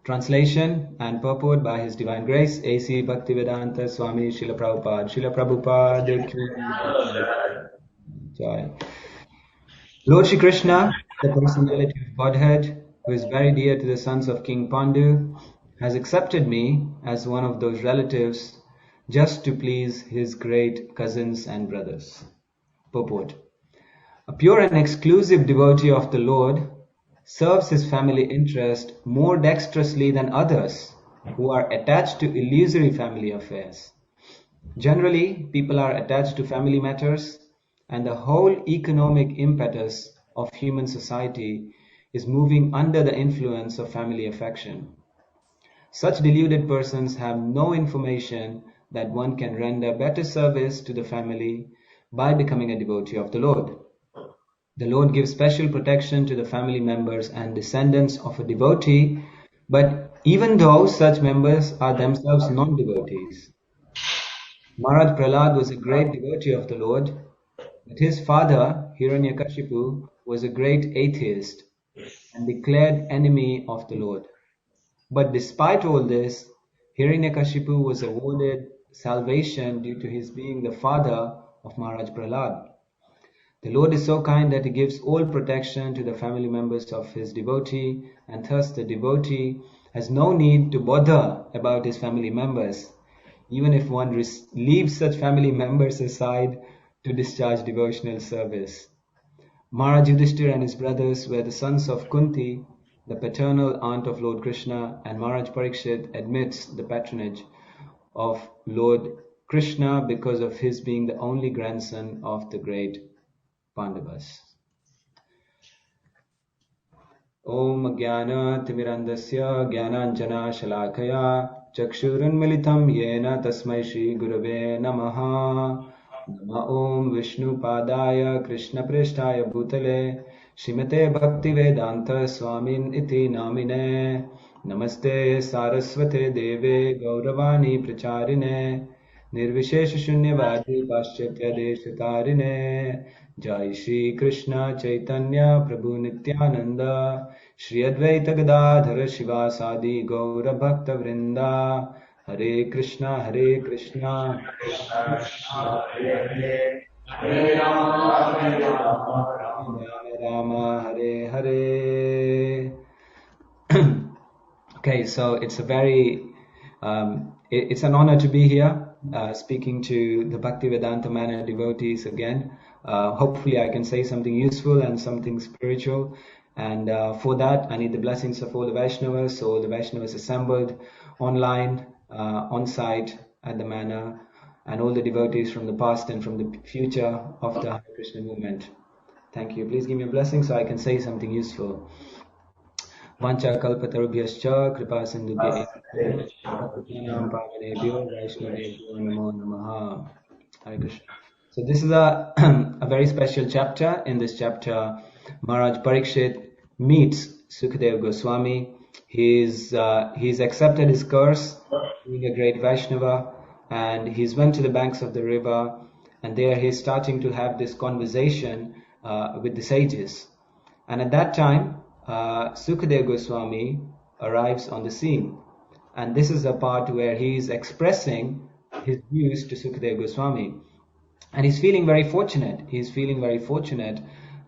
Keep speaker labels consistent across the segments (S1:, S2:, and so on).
S1: Translation and purport by His Divine Grace, A.C. Bhaktivedanta Swami Srila Prabhupada. Srila Prabhupada ki Jai. Lord Shri Krishna, the personality of Godhead, who is very dear to the sons of King Pandu, has accepted me as one of those relatives just to please his great cousins and brothers. Purport. A pure and exclusive devotee of the Lord serves his family interest more dexterously than others who are attached to illusory family affairs. Generally, people are attached to family matters, and the whole economic impetus of human society is moving under the influence of family affection. Such deluded persons have no information that one can render better service to the family by becoming a devotee of the Lord. The Lord gives special protection to the family members and descendants of a devotee, but even though such members are themselves non-devotees. Maharaj Prahlad was a great devotee of the Lord, but his father, Hiranyakashipu, was a great atheist and declared enemy of the Lord. But despite all this, Hiranyakashipu was awarded salvation due to his being the father of Maharaj Prahlad. The Lord is so kind that He gives all protection to the family members of His devotee, and thus the devotee has no need to bother about his family members, even if one leaves such family members aside to discharge devotional service. Maharaj Yudhishthira and his brothers were the sons of Kunti, the paternal aunt of Lord Krishna, and Maharaj Parikshit admits the patronage of Lord Krishna because of his being the only grandson of the great Pandavas. Om Jnana Timirandasya Jnananjana Shalakaya Chakshurunmilitam Yena Tasmai Shri Gurave Namaha. Nama Om Vishnu Padaya Krishna Prishtaya Bhutale Shrimate Bhaktivedanta Swamin Iti Namine. Namaste Saraswate Deve Gauravani Pracharine Nirvishesha Shunyavadi Paschatya Deshatarine. Jai Shri Krishna Chaitanya Prabhu Nityananda Shri Advaita Gadadhara Shivasadi Gaura Bhakta Vrinda. Hare Krishna Krishna Hare Rama Hare Hare. Okay, so it's a very it's an honor to be here speaking to the Bhaktivedanta Manor devotees again. Hopefully I can say something useful and something spiritual, and for that I need the blessings of all the Vaishnavas. So all the Vaishnavas assembled online, on site at the manor, and all the devotees from the past and from the future of the Hare Krishna movement. Thank you. Please give me a blessing so I can say something useful. Vancha kalpatarubhyascha kripa sindhubhya pavanebhyo vaishnavebhyo namo namaha. Hare Krishna. So this is a very special chapter. In this chapter, Maharaj Parikshit meets Sukadeva Goswami. He's accepted his curse, being a great Vaishnava, and he's went to the banks of the river, and there he's starting to have this conversation with the sages. And at that time, Sukadeva Goswami arrives on the scene, and this is a part where he is expressing his views to Sukadeva Goswami, and he's feeling very fortunate. He's feeling very fortunate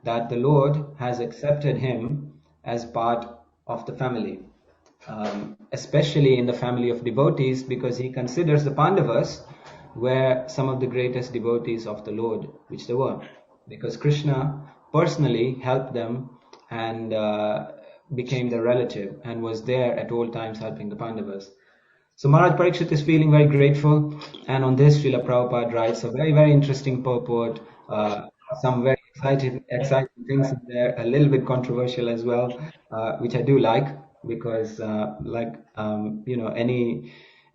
S1: that the Lord has accepted him as part of the family, especially in the family of devotees, because he considers the Pandavas were some of the greatest devotees of the Lord, which they were, because Krishna personally helped them and became their relative and was there at all times helping the Pandavas. So Maharaj Parikshit is feeling very grateful, and on this Srila Prabhupada writes a very, very interesting purport, some very exciting things in there, a little bit controversial as well, which I do like, because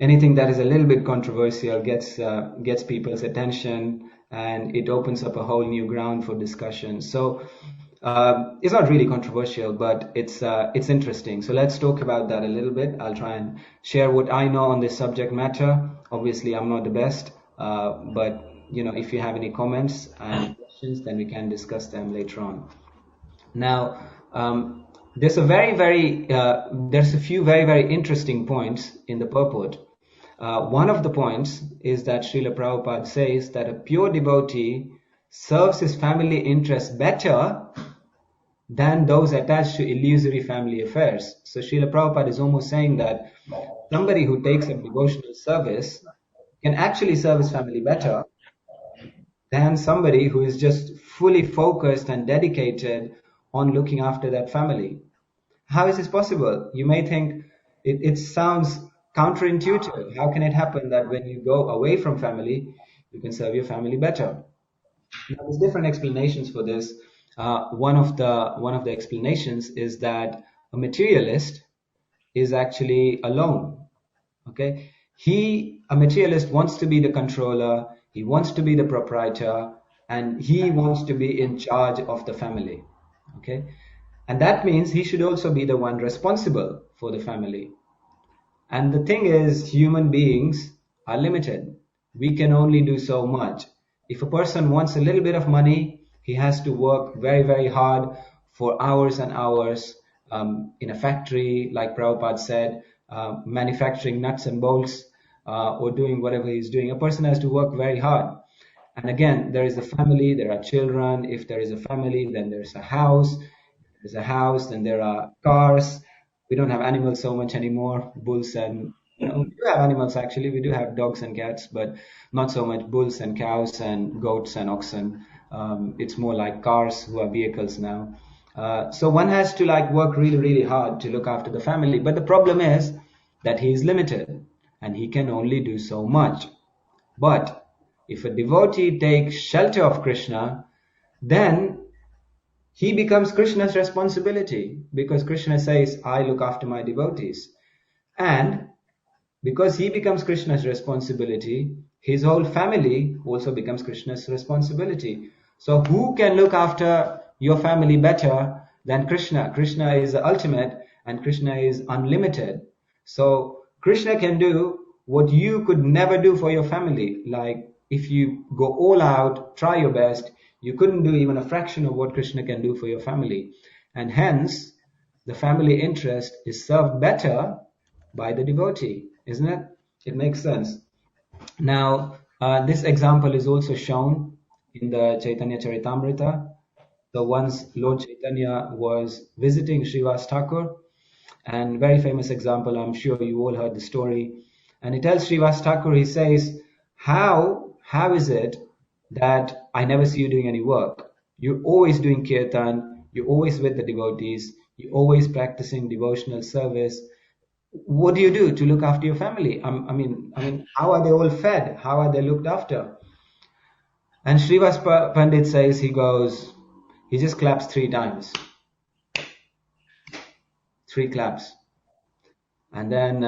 S1: anything that is a little bit controversial gets people's attention, and it opens up a whole new ground for discussion. So it's not really controversial, but it's interesting. So let's talk about that a little bit. I'll try and share what I know on this subject matter. Obviously, I'm not the best, but if you have any comments and questions, then we can discuss them later on. Now, there's a few very interesting points in the purport. One of the points is that Srila Prabhupada says that a pure devotee serves his family interests better than those attached to illusory family affairs. So Srila Prabhupada is almost saying that somebody who takes up devotional service can actually serve his family better than somebody who is just fully focused and dedicated on looking after that family. How is this possible? You may think it sounds counterintuitive. How can it happen that when you go away from family, you can serve your family better? Now, there's different explanations for this. One of the explanations is that a materialist is actually alone. Okay, a materialist wants to be the controller, he wants to be the proprietor, and he wants to be in charge of the family. Okay, and that means he should also be the one responsible for the family. And the thing is, human beings are limited. We can only do so much. If a person wants a little bit of money, he has to work very hard for hours and hours in a factory, like Prabhupada said, manufacturing nuts and bolts or doing whatever he's doing. A person has to work very hard. And again, there is a family, there are children. If there is a family, then there's a house. There's a house, then there are cars. We don't have animals so much anymore. Bulls and we do have animals actually. We do have dogs and cats, but not so much bulls and cows and goats and oxen. It's more like cars who are vehicles now. So one has to like work really hard to look after the family. But the problem is that he is limited and he can only do so much. But if a devotee takes shelter of Krishna, then he becomes Krishna's responsibility because Krishna says, I look after my devotees. And because he becomes Krishna's responsibility, his whole family also becomes Krishna's responsibility. So who can look after your family better than Krishna? Krishna is the ultimate and Krishna is unlimited. So Krishna can do what you could never do for your family. Like if you go all out, try your best, you couldn't do even a fraction of what Krishna can do for your family. And hence, the family interest is served better by the devotee, isn't it? It makes sense. Now, this example is also shown in the Chaitanya Charitamrita. So once Lord Chaitanya was visiting Srivas Thakur, and very famous example, I'm sure you all heard the story. And he tells Srivas Thakur, he says, how is it that I never see you doing any work? You're always doing kirtan, you're always with the devotees, you're always practicing devotional service. What do you do to look after your family? I mean, how are they all fed? How are they looked after? And Srivas Pandit says, he just claps 3 times. 3 claps. And then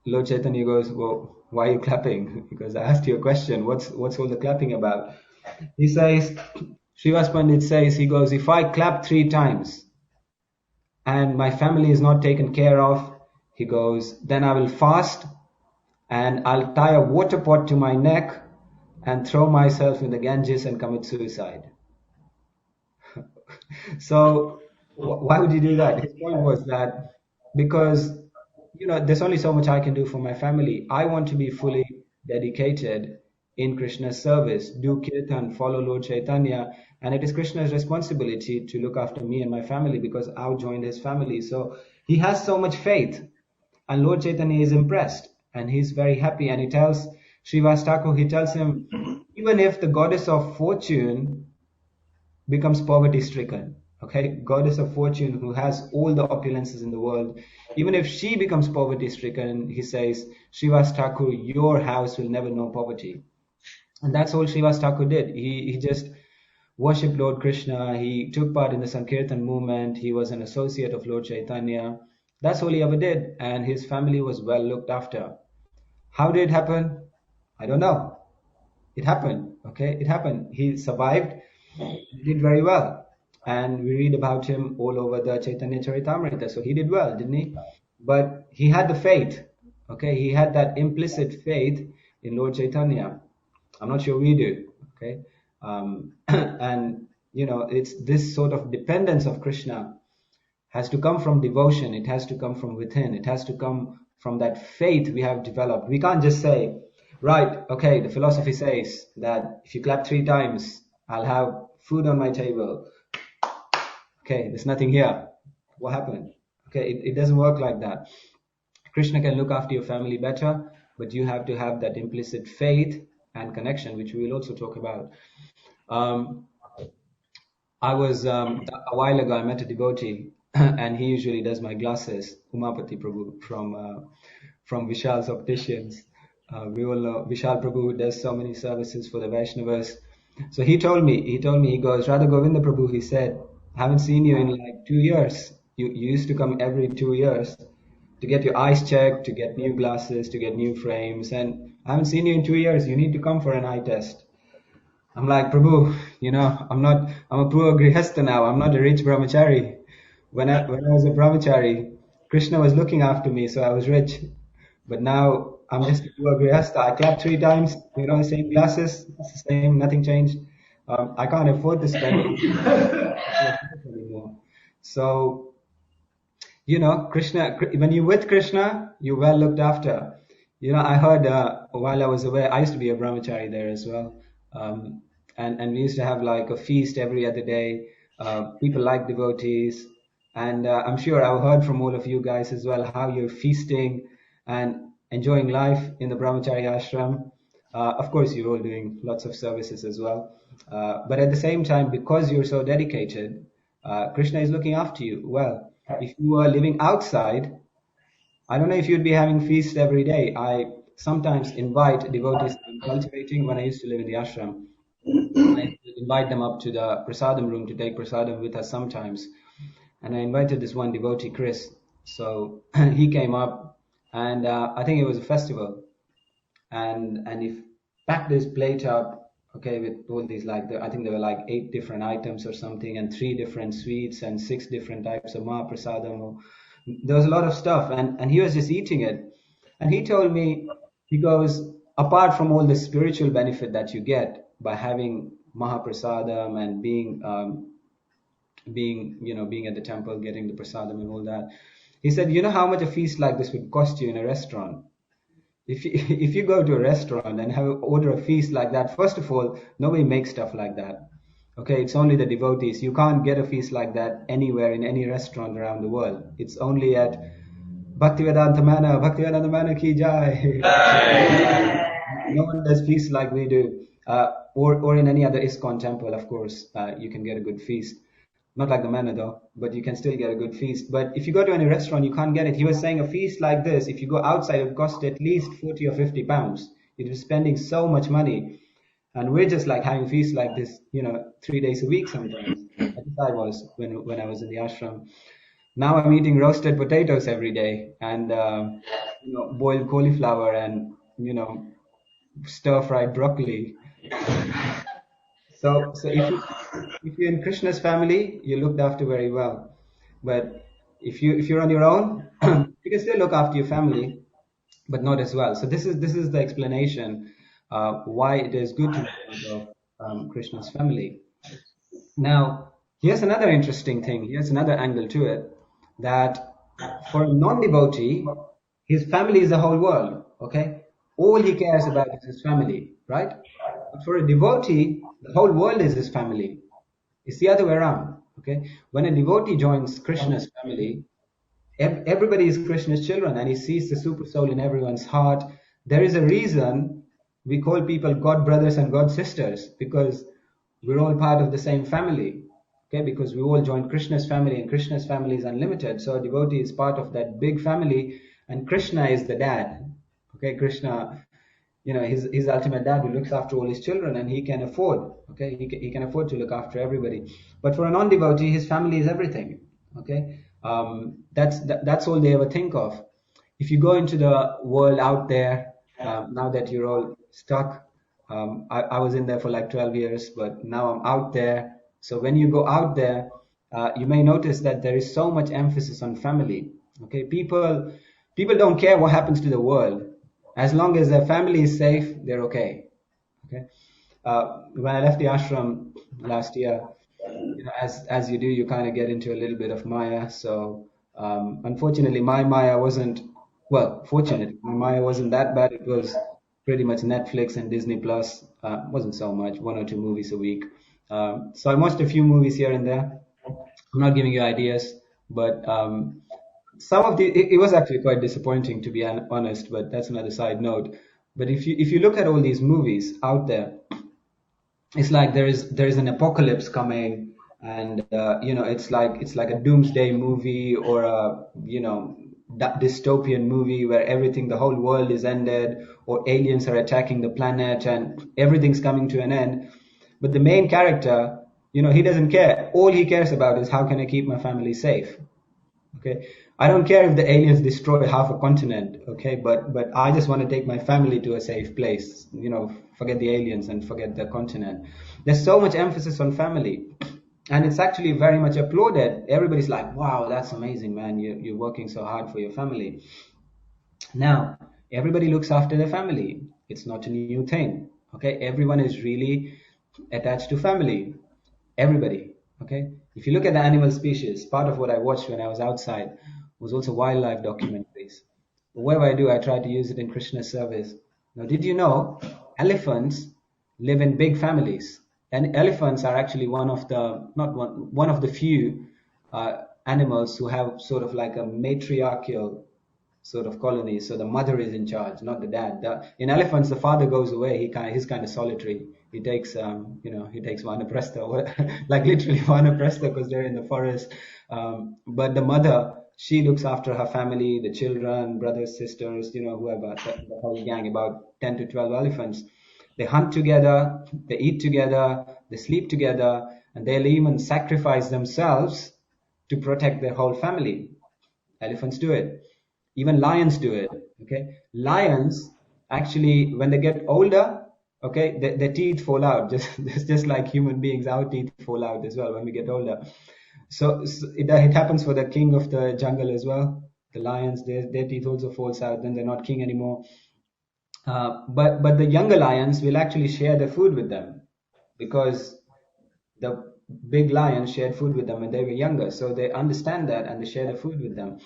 S1: Lord Chaitanya goes, well, why are you clapping? Because I asked you a question. What's all the clapping about? He says, Srivas Pandit says, he goes, if I clap 3 times and my family is not taken care of, he goes, then I will fast and I'll tie a water pot to my neck and throw myself in the Ganges and commit suicide. So why would you do that? His point was that because there's only so much I can do for my family. I want to be fully dedicated in Krishna's service, do kirtan, follow Lord Chaitanya, and it is Krishna's responsibility to look after me and my family because I've joined his family. So he has so much faith, and Lord Chaitanya is impressed, and he's very happy, and he tells Srivas Thakur, he tells him, even if the goddess of fortune becomes poverty stricken, okay, goddess of fortune who has all the opulences in the world, even if she becomes poverty stricken, he says, Srivas Thakur, your house will never know poverty. And that's all Srivas Thakur did. He just worshipped Lord Krishna, he took part in the Sankirtan movement, he was an associate of Lord Chaitanya. That's all he ever did, and his family was well looked after. How did it happen? I don't know. It happened, okay? It happened. He survived, he did very well. And we read about him all over the Chaitanya Charitamrita. So he did well, didn't he? But he had the faith, okay? He had that implicit faith in Lord Chaitanya. I'm not sure we do, okay? And, it's this sort of dependence of Krishna. has to come from devotion. It has to come from within. It has to come from that faith we have developed. We can't just say, right, okay, the philosophy says that if you clap 3 times, I'll have food on my table. Okay, there's nothing here. What happened? Okay, it doesn't work like that. Krishna can look after your family better, but you have to have that implicit faith and connection, which we will also talk about. Um, I was a while ago. I met a devotee, and he usually does my glasses. Umapati Prabhu from Vishal's Opticians. We all know Vishal Prabhu who does so many services for the Vaishnavas. So he goes, Radha Govinda Prabhu. He said, I haven't seen you in like 2 years. You used to come every 2 years to get your eyes checked, to get new glasses, to get new frames, and I haven't seen you in 2 years. You need to come for an eye test. I'm like, Prabhu, I'm a poor grihastha now. I'm not a rich brahmachari. When I was a brahmachari, Krishna was looking after me, so I was rich. But now I'm just a poor grihastha. I clap 3 times, same glasses, it's the same, nothing changed. I can't afford to spend anymore. So, Krishna, when you're with Krishna, you're well looked after. I heard while I was away, I used to be a brahmachari there as well. And we used to have like a feast every other day. People like devotees. And I'm sure I've heard from all of you guys as well how you're feasting and enjoying life in the brahmachari ashram. Of course, you're all doing lots of services as well. But at the same time, because you're so dedicated, Krishna is looking after you. Well, if you were living outside, I don't know if you'd be having feasts every day. I sometimes invite devotees I'm cultivating when I used to live in the ashram. I invite them up to the prasadam room to take prasadam with us sometimes. And I invited this one devotee, Chris. So he came up, and I think it was a festival, and he packed his plate up, okay, with all these I think there were like 8 different items or something, and 3 different sweets and 6 different types of mahaprasadam. There was a lot of stuff, and he was just eating it. And he told me, he goes, apart from all the spiritual benefit that you get by having mahaprasadam and being at the temple, getting the prasadam and all that, he said, you know how much a feast like this would cost you in a restaurant? If you go to a restaurant and order a feast like that, first of all, nobody makes stuff like that. Okay, it's only the devotees. You can't get a feast like that anywhere in any restaurant around the world. It's only at Bhaktivedanta Manor ki jai. No one does feasts like we do. Or in any other ISKCON temple, of course, you can get a good feast. Not like the manor though, but you can still get a good feast. But if you go to any restaurant, you can't get it. He was saying a feast like this, if you go outside, it would cost at least 40 or 50 pounds. It was spending so much money. And we're just like having feasts like this, 3 days a week sometimes. At least I was when I was in the ashram. Now I'm eating roasted potatoes every day and, boiled cauliflower and, stir-fried broccoli. So if you're in Krishna's family, you're looked after very well. But if you're on your own, you can still look after your family, but not as well. So this is the explanation why it is good to be part of Krishna's family. Now, here's another interesting thing. Here's another angle to it, that for a non-devotee, his family is the whole world. Okay, all he cares about is his family, right? But for a devotee, the whole world is his family. It's the other way around. Okay, when a devotee joins Krishna's family, everybody is Krishna's children, and he sees the super soul in everyone's heart. There is a reason we call people God brothers and God sisters, because we're all part of the same family. Okay, because we all join Krishna's family, and Krishna's family is unlimited. So a devotee is part of that big family, and Krishna is the dad. Okay, Krishna, his ultimate dad who looks after all his children, and he can afford. Okay, he can afford to look after everybody. But for a non-devotee, his family is everything. Okay, that's all they ever think of. If you go into the world out there, now that you're all stuck, I was in there for like 12 years, but now I'm out there. So when you go out there, you may notice that there is so much emphasis on family. Okay, people don't care what happens to the world. As long as their family is safe, they're okay. Okay. When I left the ashram last year, as you do, you kind of get into a little bit of Maya. So unfortunately, my Maya wasn't well. Fortunately, my Maya wasn't that bad. It was pretty much Netflix and Disney Plus. Wasn't so much, one or two movies a week. So I watched a few movies here and there. I'm not giving you ideas, but some of it was actually quite disappointing, to be honest. But that's another side note. But if you look at all these movies out there, it's like there is an apocalypse coming, and it's like a doomsday movie, or a dystopian movie where everything, the whole world is ended, or aliens are attacking the planet and everything's coming to an end. But the main character, he doesn't care. All he cares about is, how can I keep my family safe? Okay, I don't care if the aliens destroy half a continent. Okay, but I just want to take my family to a safe place. Forget the aliens and forget the continent. There's so much emphasis on family, and it's actually very much applauded. Everybody's like, wow, that's amazing, man, you're working so hard for your family. Now, everybody looks after their family. It's not a new thing. Okay, everyone is really attached to family. Everybody. Okay. If you look at the animal species, part of what I watched when I was outside was also wildlife documentaries. Whatever I do, I try to use it in Krishna's service. Now, did you know elephants live in big families? And elephants are actually one of the few animals who have sort of like a matriarchal sort of colony. So the mother is in charge, not the dad. In elephants, the father goes away. He's kind of solitary. He takes vanaprastha, like literally vanaprastha, because they're in the forest. But the mother, she looks after her family, the children, brothers, sisters, whoever, the whole gang, about 10 to 12 elephants. They hunt together, they eat together, they sleep together, and they'll even sacrifice themselves to protect their whole family. Elephants do it. Even lions do it. Okay, lions actually, when they get older, okay, their teeth fall out. Just like human beings, our teeth fall out as well when we get older. So it happens for the king of the jungle as well. The lions, their teeth also falls out. Then they're not king anymore. But the younger lions will actually share their food with them, because the big lions shared food with them when they were younger. So they understand that, and they share the food with them.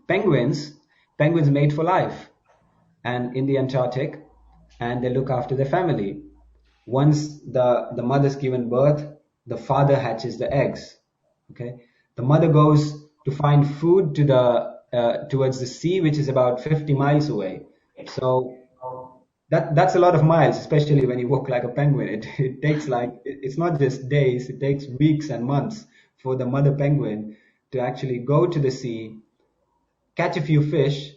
S1: Penguins, penguins mate for life, and in the Antarctic, and they look after their family. Once the mother's given birth, the father hatches the eggs. Okay, the mother goes to find food towards the sea, which is about 50 miles away. So that's a lot of miles, especially when you walk like a penguin. It takes it's not just days; it takes weeks and months for the mother penguin to actually go to the sea, catch a few fish,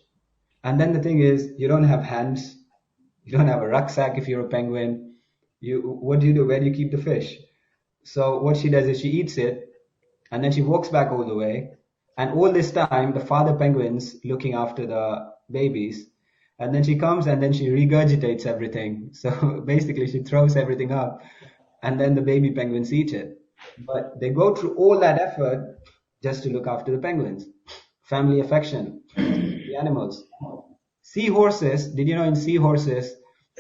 S1: and then the thing is, you don't have hands, you don't have a rucksack if you're a penguin. What do you do? Where do you keep the fish? So what she does is she eats it, and then she walks back all the way. And all this time, the father penguin's looking after the babies. And then she comes and then she regurgitates everything. So basically, she throws everything up, and then the baby penguins eat it. But they go through all that effort just to look after the penguins. Family affection, the animals. Seahorses, did you know in seahorses,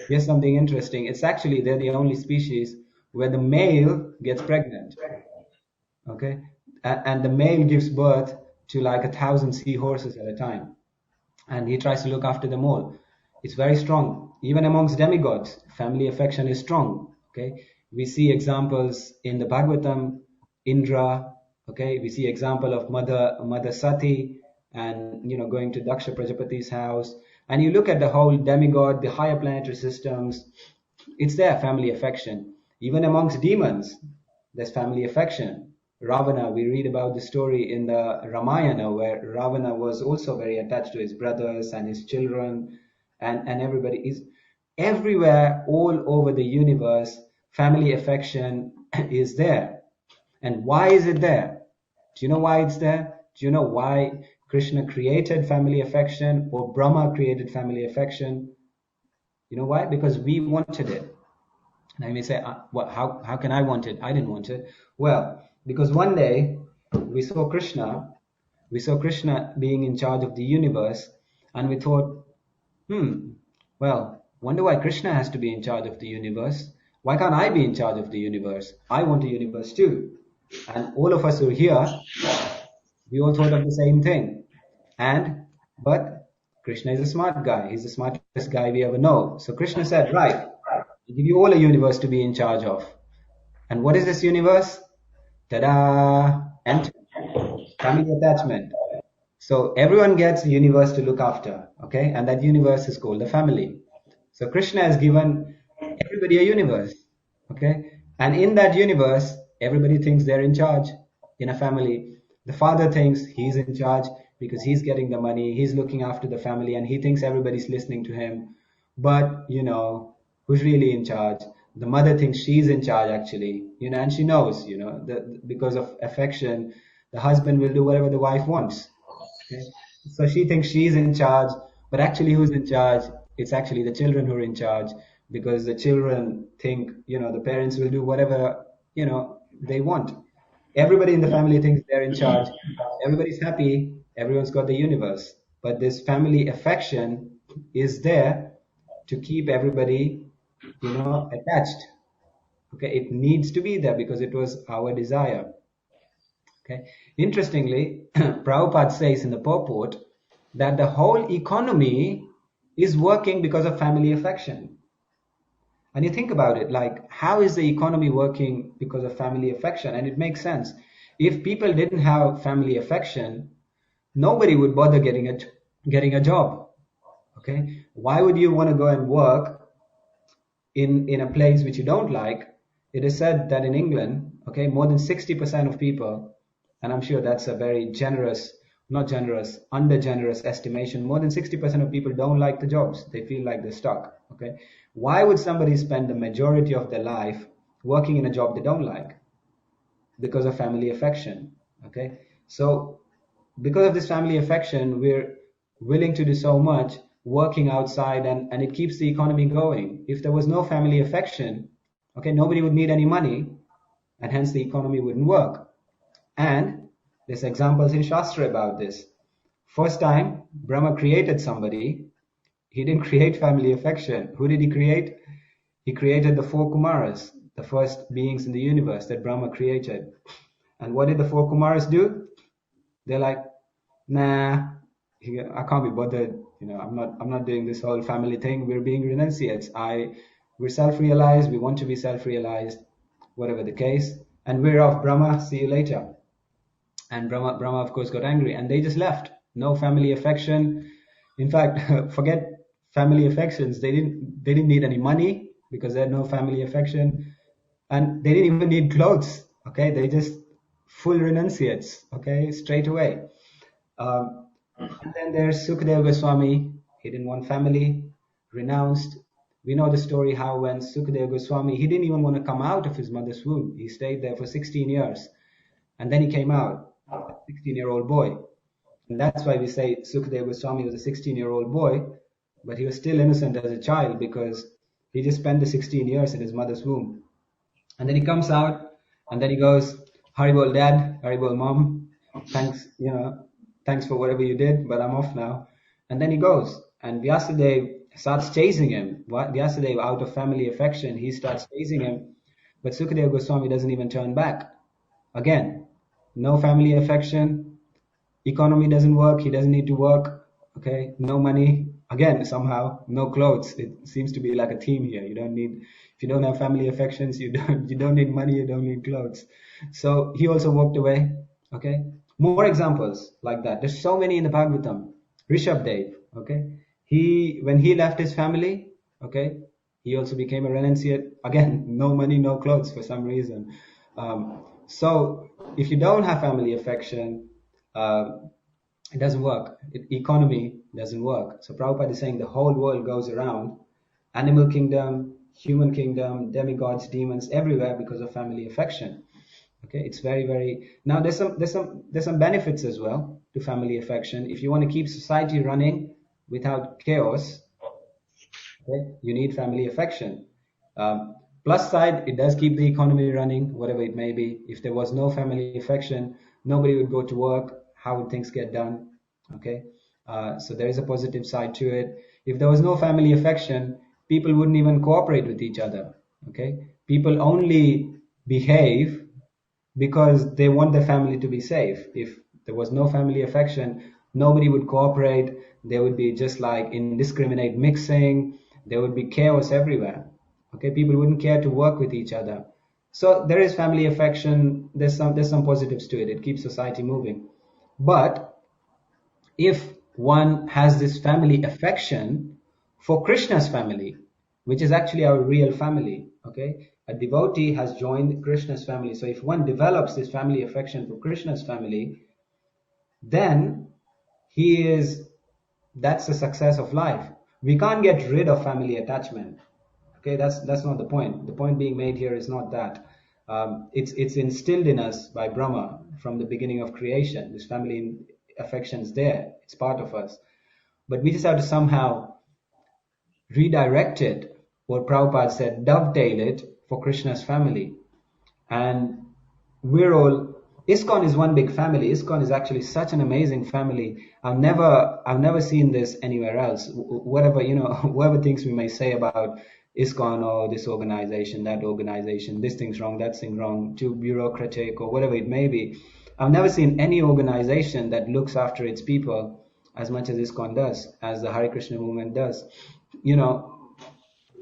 S1: here's something interesting. It's actually, they're the only species where the male gets pregnant. Okay? And the male gives birth to like 1,000 seahorses at a time. And he tries to look after them all. It's very strong. Even amongst demigods, family affection is strong. Okay? We see examples in the Bhagavatam, Indra. Okay? We see example of Mother Sati, and going to Daksha Prajapati's house. And you look at the whole demigod, the higher planetary systems, it's their family affection. Even amongst demons, there's family affection. Ravana, we read about the story in the Ramayana, where Ravana was also very attached to his brothers and his children, and everybody is everywhere, all over the universe. Family affection is there. And why is it there? Do you know why it's there? Do you know why Krishna created family affection, or Brahma created family affection? You know why? Because we wanted it. Now you may say, how can I want it? I didn't want it. Well, because one day we saw Krishna being in charge of the universe, and we thought, well, wonder why Krishna has to be in charge of the universe. Why can't I be in charge of the universe? I want a universe too. And all of us who are here, we all thought of the same thing. But Krishna is a smart guy. He's the smartest guy we ever know. So Krishna said, right, I'll give you all a universe to be in charge of. And what is this universe? Ta-da! Enter family attachment. So everyone gets a universe to look after, okay? And that universe is called the family. So Krishna has given everybody a universe, okay? And in that universe, everybody thinks they're in charge in a family. The father thinks he's in charge because he's getting the money, he's looking after the family, and he thinks everybody's listening to him. But, who's really in charge? The mother thinks she's in charge actually, and she knows, that because of affection, the husband will do whatever the wife wants. Okay. So she thinks she's in charge, but actually, who's in charge? It's actually the children who are in charge because the children think, the parents will do whatever, they want. Everybody in the family thinks they're in charge. Everybody's happy. Everyone's got the universe. But this family affection is there to keep everybody, attached. Okay. It needs to be there because it was our desire. Okay. Interestingly, Prabhupada says in the purport that the whole economy is working because of family affection. And you think about it, like, how is the economy working because of family affection? And it makes sense. If people didn't have family affection, nobody would bother getting a job. Okay. Why would you want to go and work in a place which you don't like? It is said that in England, okay, more than 60% of people, and I'm sure that's a very generous, not generous, under generous estimation, more than 60% of people don't like the jobs. They feel like they're stuck. Okay. Why would somebody spend the majority of their life working in a job they don't like? Because of family affection. Okay. So because of this family affection, we're willing to do so much working outside, and it keeps the economy going. If there was no family affection, okay, nobody would need any money, and hence the economy wouldn't work. And there's examples in Shastra about this. First time Brahma created somebody, he didn't create family affection. Who did he create? He created the four Kumaras, the first beings in the universe that Brahma created. And what did the four Kumaras do? They're like, nah, I can't be bothered. I'm not doing this whole family thing. We're being renunciates. We're self-realized. We want to be self-realized, whatever the case. And we're off, Brahma. See you later. And Brahma of course got angry, and they just left. No family affection. In fact, forget family affections. They didn't need any money because they had no family affection, and they didn't even need clothes. Okay, they just full renunciates. Okay, straight away. Um, and then there's Sukadeva Goswami. He didn't want family, renounced. We know the story how when Sukadeva Goswami, he didn't even want to come out of his mother's womb. He stayed there for 16 years. And then he came out, a 16-year-old boy. And that's why we say Sukadeva Goswami was a 16-year-old boy, but he was still innocent as a child because he just spent the 16 years in his mother's womb. And then he comes out, and then he goes, Haribol dad, Haribol mom, thanks, thanks for whatever you did, but I'm off now. And then he goes, and Vyasadeva starts chasing him. Vyasadeva, out of family affection, he starts chasing him, but Sukadeva Goswami doesn't even turn back. Again, no family affection, economy doesn't work, he doesn't need to work, okay, no money, again, somehow, no clothes. It seems to be like a theme here. If you don't have family affections, you don't need money, you don't need clothes. So he also walked away, okay. More examples like that. There's so many in the Bhagavatam. Rishabdev, okay, when he left his family, okay, he also became a renunciate. Again, no money, no clothes for some reason. So if you don't have family affection, it doesn't work. Economy doesn't work. So Prabhupada is saying the whole world goes around, animal kingdom, human kingdom, demigods, demons, everywhere because of family affection. Okay, it's very, very. Now there's some benefits as well to family affection. If you want to keep society running without chaos, okay, you need family affection. Plus side, it does keep the economy running, whatever it may be. If there was no family affection, nobody would go to work. How would things get done? Okay, so there is a positive side to it. If there was no family affection, people wouldn't even cooperate with each other. Okay, people only behave because they want their family to be safe. If there was no family affection, nobody would cooperate. There would be just like indiscriminate mixing. There would be chaos everywhere. Okay, people wouldn't care to work with each other. So there is family affection. There's some positives to it. It keeps society moving. But if one has this family affection for Krishna's family, which is actually our real family, okay? A devotee has joined Krishna's family. So if one develops this family affection for Krishna's family, then he is that's the success of life. We can't get rid of family attachment. Okay, that's not the point. The point being made here is not that. It's instilled in us by Brahma from the beginning of creation. This family affection is there. It's part of us. But we just have to somehow redirect it, what Prabhupada said, dovetail it for Krishna's family. And we're all ISKCON is one big family. ISKCON is actually such an amazing family. I've never seen this anywhere else. Whatever whatever things we may say about ISKCON or this organization, that organization, this thing's wrong, that thing's wrong, too bureaucratic or whatever it may be. I've never seen any organization that looks after its people as much as ISKCON does, as the Hare Krishna movement does. You know,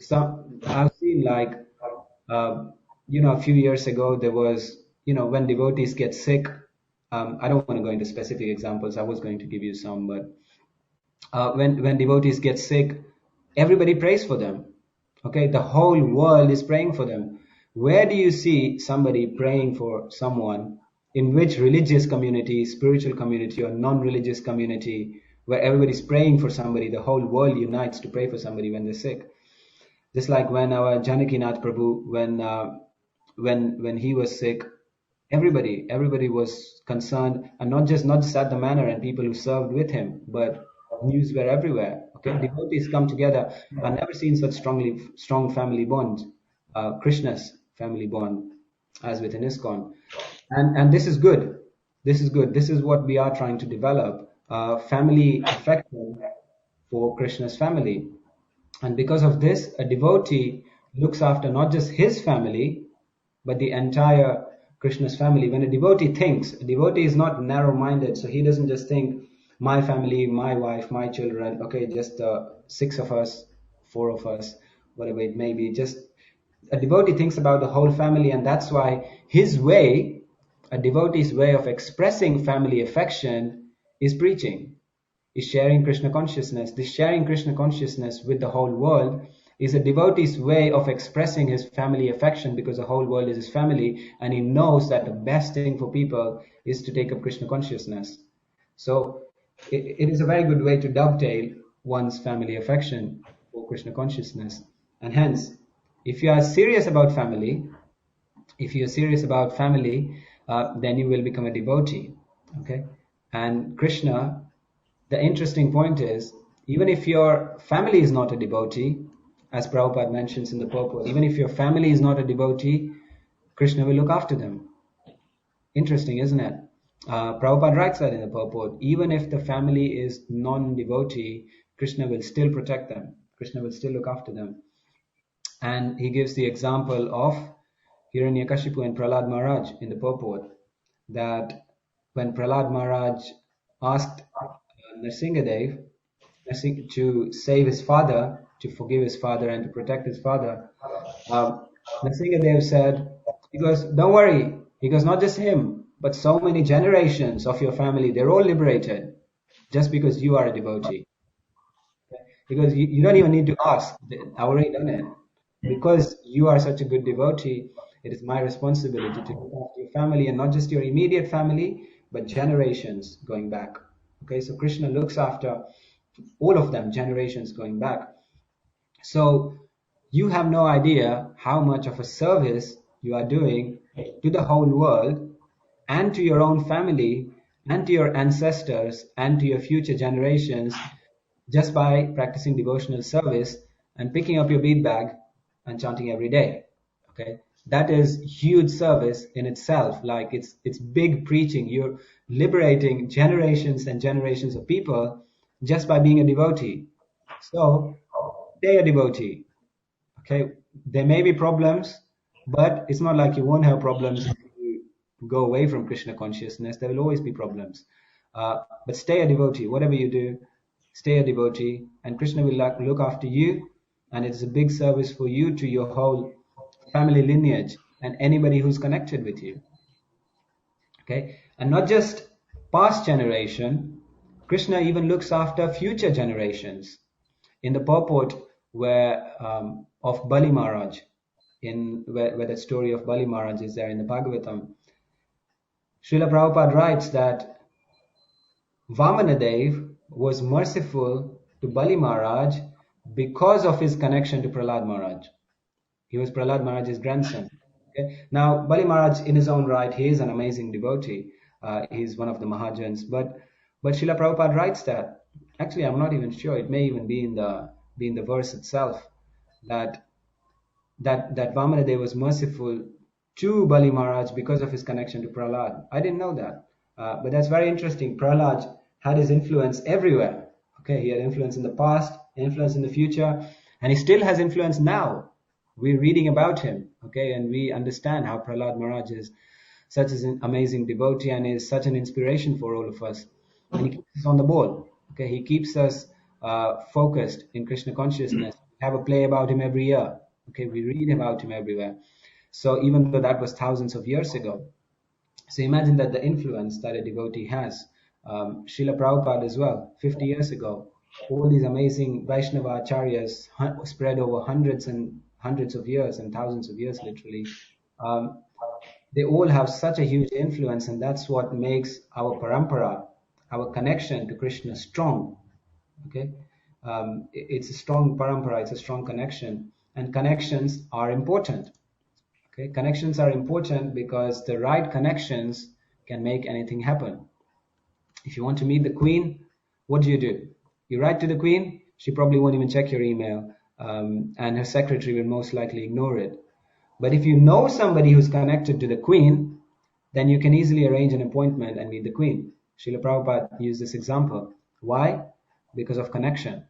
S1: some I've seen like a few years ago there was, when devotees get sick. I don't want to go into specific examples. I was going to give you some, but when devotees get sick, everybody prays for them. Okay, the whole world is praying for them. Where do you see somebody praying for someone in which religious community, spiritual community, or non-religious community, where everybody's praying for somebody, the whole world unites to pray for somebody when they're sick? Just like when our Janakinath Prabhu, when he was sick, everybody was concerned, and not just at the manor and people who served with him, but news were everywhere. Okay, devotees come together. I've never seen such strong family bond, Krishna's family bond, as within ISKCON, and this is good. This is good. This is what we are trying to develop, family affection for Krishna's family. And because of this, a devotee looks after not just his family, but the entire Krishna's family. When a devotee thinks, a devotee is not narrow-minded, so he doesn't just think, my family, my wife, my children, okay, just six of us, four of us, whatever it may be. Just a devotee thinks about the whole family, and that's why his way, a devotee's way of expressing family affection is preaching, is sharing Krishna consciousness. This sharing Krishna consciousness with the whole world is a devotee's way of expressing his family affection, because the whole world is his family, and he knows that the best thing for people is to take up Krishna consciousness. So it is a very good way to dovetail one's family affection for Krishna consciousness. And hence, if you are serious about family, then you will become a devotee. Okay? And Krishna, the interesting point is, even if your family is not a devotee, as Prabhupada mentions in the purport, even if your family is not a devotee, Krishna will look after them. Interesting, isn't it? Prabhupada writes that in the purport. Even if the family is non-devotee, Krishna will still protect them. Krishna will still look after them. And he gives the example of Hiranyakashipu and Prahlad Maharaj in the purport, that when Prahlad Maharaj asked Nrsingadev to save his father, to forgive his father, and to protect his father, Nrsingadev said, he goes, don't worry. He goes, not just him, but so many generations of your family, they're all liberated just because you are a devotee. Because you don't even need to ask. I already done it. Because you are such a good devotee, it is my responsibility to look after your family, and not just your immediate family, but generations going back. Okay, so Krishna looks after all of them, generations going back. So you have no idea how much of a service you are doing to the whole world, and to your own family, and to your ancestors, and to your future generations, just by practicing devotional service and picking up your bead bag and chanting every day. Okay, that is huge service in itself. Like it's big preaching. You're liberating generations and generations of people just by being a devotee. So stay a devotee. Okay, there may be problems, but it's not like you won't have problems if you go away from Krishna consciousness, there will always be problems. But stay a devotee. Whatever you do, stay a devotee, and Krishna will look after you. And it's a big service for you to your whole family lineage and anybody who's connected with you. Okay, and not just past generation. Krishna even looks after future generations. In the purport where of Bali Maharaj, in where the story of Bali Maharaj is there in the Bhagavatam, Srila Prabhupada writes that Vamanadev was merciful to Bali Maharaj because of his connection to Prahlad Maharaj. He was Prahlad Maharaj's grandson. Okay? Now, Bali Maharaj, in his own right, he is an amazing devotee. He's one of the Mahajans. But Srila Prabhupada writes that. Actually, I'm not even sure. It may even be in the verse itself that Vamanadev was merciful to Bali Maharaj because of his connection to Prahlad. I didn't know that. But that's very interesting. Prahlad had his influence everywhere. Okay, he had influence in the past, influence in the future, and he still has influence now. We're reading about him, okay, and we understand how Prahlad Maharaj is such an amazing devotee and is such an inspiration for all of us. And he keeps us on the ball. Okay, he keeps us focused in Krishna consciousness. We have a play about him every year. Okay, we read about him everywhere. So even though that was thousands of years ago, so imagine that the influence that a devotee has. Srila Prabhupada as well, 50 years ago, all these amazing Vaishnava acharyas spread over hundreds and hundreds of years and thousands of years literally. They all have such a huge influence, and that's what makes our parampara, our connection to Krishna strong. Okay, it's a strong parampara, it's a strong connection, and connections are important. Okay, connections are important because the right connections can make anything happen. If you want to meet the queen, what do? You write to the queen, she probably won't even check your email, and her secretary will most likely ignore it. But if you know somebody who's connected to the queen, then you can easily arrange an appointment and meet the queen. Srila Prabhupada used this example. Why? Because of connection.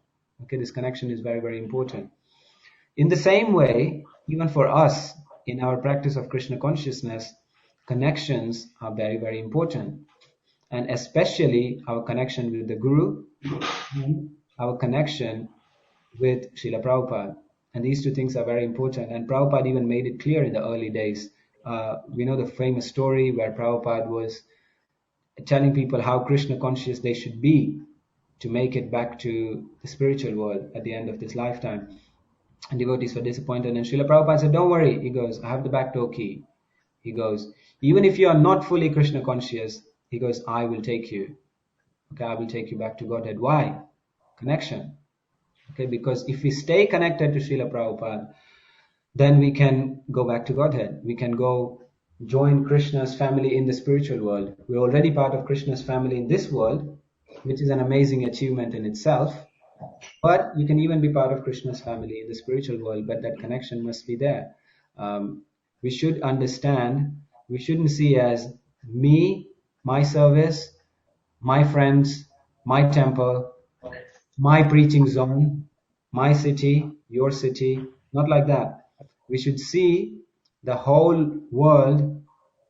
S1: Okay, this connection is very, very important. In the same way, even for us, in our practice of Krishna consciousness, connections are very, very important. And especially our connection with the Guru and our connection with Srila Prabhupada. And these two things are very important. And Prabhupada even made it clear in the early days. We know the famous story where Prabhupada was telling people how Krishna conscious they should be to make it back to the spiritual world at the end of this lifetime. And devotees were disappointed. And Srila Prabhupada said, don't worry. He goes, I have the back door key. He goes, even if you are not fully Krishna conscious, he goes, I will take you. Okay, I will take you back to Godhead. Why? Connection. Okay, because if we stay connected to Srila Prabhupada, then we can go back to Godhead. We can go join Krishna's family in the spiritual world. We're already part of Krishna's family in this world, which is an amazing achievement in itself. But you can even be part of Krishna's family in the spiritual world, but that connection must be there. We should understand, we shouldn't see as me, my service, my friends, my temple, my preaching zone, my city, your city, not like that. We should see the whole world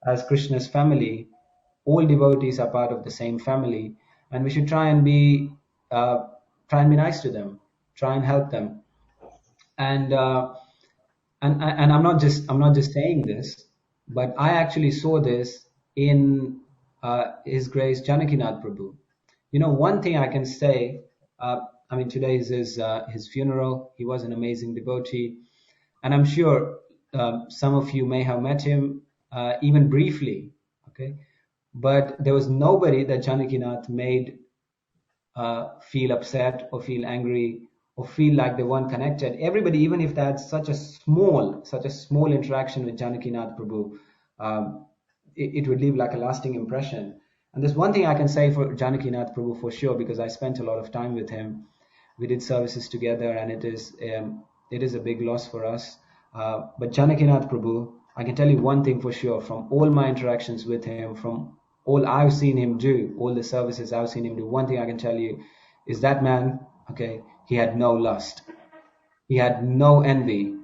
S1: as Krishna's family. All devotees are part of the same family, and we should try and be nice to them, try and help them. And I'm not just saying this, but I actually saw this in His Grace Janakinath Prabhu. You know, one thing I can say, I mean, today is his funeral. He was an amazing devotee, and I'm sure some of you may have met him even briefly. Okay, but there was nobody that Janakinath made feel upset or feel angry or feel like they weren't connected. Everybody, even if they had such a small interaction with Janakinath Prabhu, it would leave like a lasting impression. And there's one thing I can say for Janakinath Prabhu for sure, because I spent a lot of time with him. We did services together, and it is a big loss for us. But Janakinath Prabhu, I can tell you one thing for sure from all my interactions with him, from all I've seen him do, all the services I've seen him do, one thing I can tell you is that man, okay, he had no lust, he had no envy,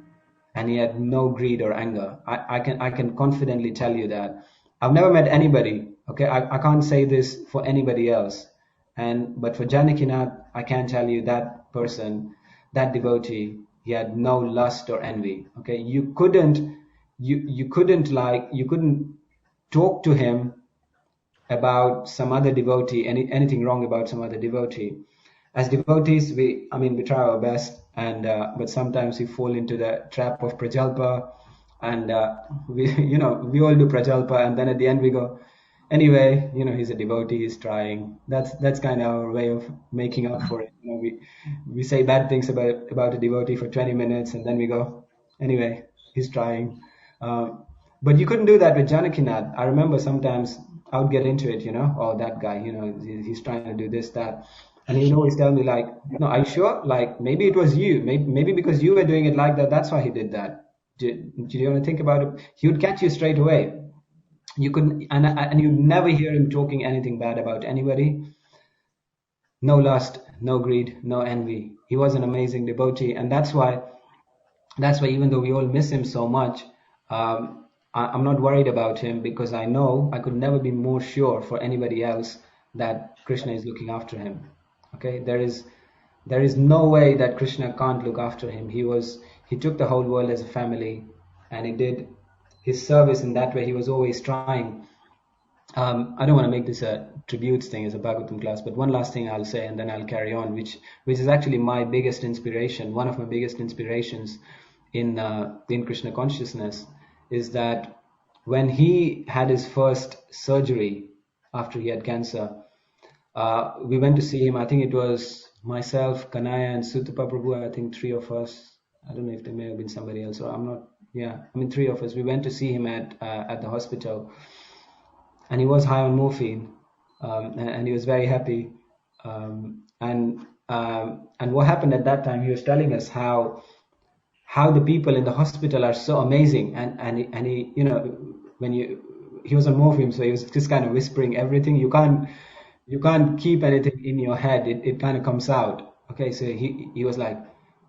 S1: and he had no greed or anger. I can confidently tell you that. I've never met anybody. Okay, I can't say this for anybody else. But for Janakinath, I can tell you that person, that devotee, he had no lust or envy. Okay, you couldn't talk to him about some other devotee, anything wrong about some other devotee. As devotees, we try our best, but sometimes we fall into the trap of prajalpa, and we all do prajalpa, and then at the end we go, anyway, he's a devotee, he's trying. That's kind of our way of making up for it. We say bad things about a devotee for 20 minutes, and then we go, anyway, he's trying. Um, but you couldn't do that with Janakinath. I remember sometimes I would get into it, oh, that guy, he's trying to do this, that. And he would always tell me, like, no, are you sure? Like, maybe it was you. Maybe because you were doing it like that, that's why he did that. Do you want to think about it? He would catch you straight away. You couldn't, and you'd never hear him talking anything bad about anybody. No lust, no greed, no envy. He was an amazing devotee, and that's why even though we all miss him so much, I'm not worried about him, because I know I could never be more sure for anybody else that Krishna is looking after him. Okay, there is no way that Krishna can't look after him. He took the whole world as a family, and he did his service in that way. He was always trying. I don't want to make this a tributes thing as a Bhagavatam class, but one last thing I'll say, and then I'll carry on, which is actually my biggest inspiration. One of my biggest inspirations in Krishna consciousness is that when he had his first surgery after he had cancer, we went to see him. I think it was myself, Kanaya, and Sutapa Prabhu. I think three of us. I don't know if there may have been somebody else, or I'm not. Yeah, three of us. We went to see him at the hospital, and he was high on morphine, and he was very happy. And what happened at that time? He was telling us how the people in the hospital are so amazing, and he he was on morphine, so he was just kind of whispering everything. You can't keep anything in your head. It kind of comes out. Okay, so he was like,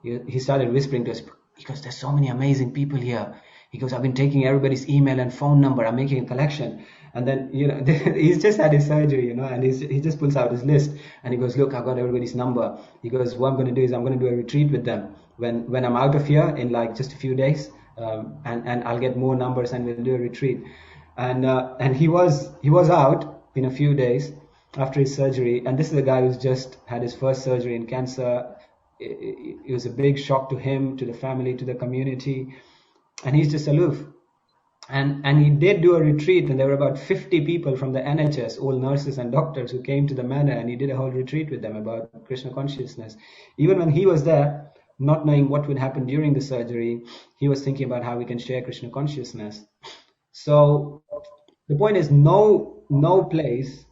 S1: he started whispering to us. He goes, there's so many amazing people here. He goes, I've been taking everybody's email and phone number. I'm making a collection. And then, he's just had his surgery, and he just pulls out his list, and he goes, look, I've got everybody's number. He goes, what I'm going to do is I'm going to do a retreat with them when I'm out of here in like just a few days, and I'll get more numbers and we'll do a retreat. And he was out in a few days after his surgery. And this is a guy who's just had his first surgery in cancer. It was a big shock to him, to the family, to the community, and he's just aloof. And he did do a retreat, and there were about 50 people from the NHS, all nurses and doctors, who came to the manor, and he did a whole retreat with them about Krishna consciousness. Even when he was there, not knowing what would happen during the surgery, he was thinking about how we can share Krishna consciousness. So the point is, no place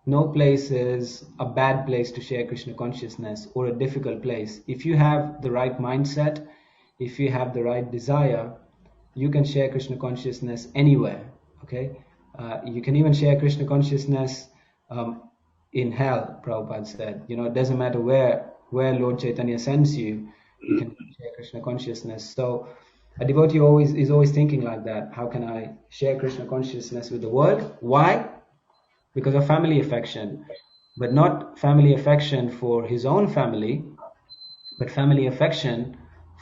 S1: is a bad place to share Krishna consciousness, or a difficult place. If you have the right mindset, if you have the right desire, you can share Krishna consciousness anywhere. Okay, you can even share Krishna consciousness in hell. Prabhupada said, it doesn't matter where Lord Chaitanya sends you, you can share Krishna consciousness. So a devotee is always thinking like that. How can I share Krishna consciousness with the world? Why? Because of family affection, but not family affection for his own family, but family affection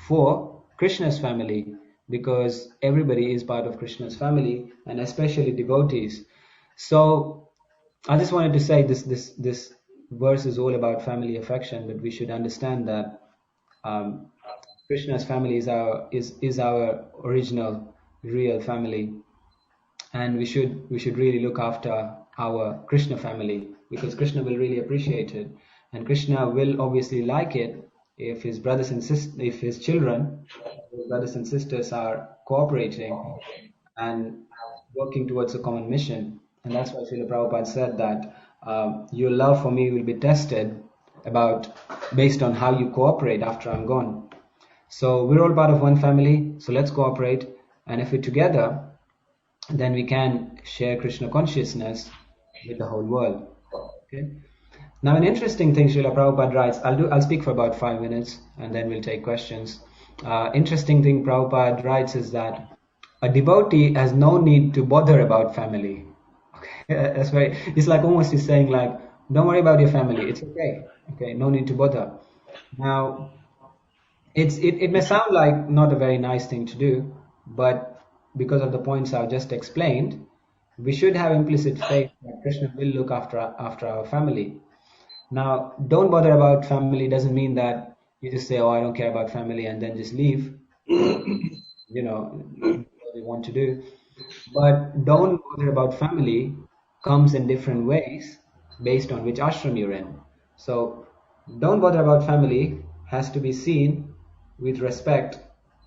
S1: for Krishna's family, because everybody is part of Krishna's family, and especially devotees. So I just wanted to say this verse is all about family affection, but we should understand that Krishna's family is our original, real family, and we should really look after our Krishna family, because Krishna will really appreciate it, and Krishna will obviously like it if his brothers and if his children, his brothers and sisters, are cooperating and working towards a common mission. And that's why Srila Prabhupada said that your love for me will be tested based on how you cooperate after I'm gone. So we're all part of one family, so let's cooperate, and if we're together, then we can share Krishna consciousness with the whole world. Okay. Now, an interesting thing Srila Prabhupada writes, I'll speak for about 5 minutes, and then we'll take questions. Interesting thing Prabhupada writes is that a devotee has no need to bother about family. Okay, that's very. It's like almost he's saying like, don't worry about your family. It's okay. Okay, no need to bother. Now, it may sound like not a very nice thing to do, but because of the points I've just explained, we should have implicit faith that Krishna will look after our family. Now, don't bother about family doesn't mean that you just say, "Oh, I don't care about family," and then just leave. What you want to do. But don't bother about family comes in different ways based on which ashram you're in. So don't bother about family has to be seen with respect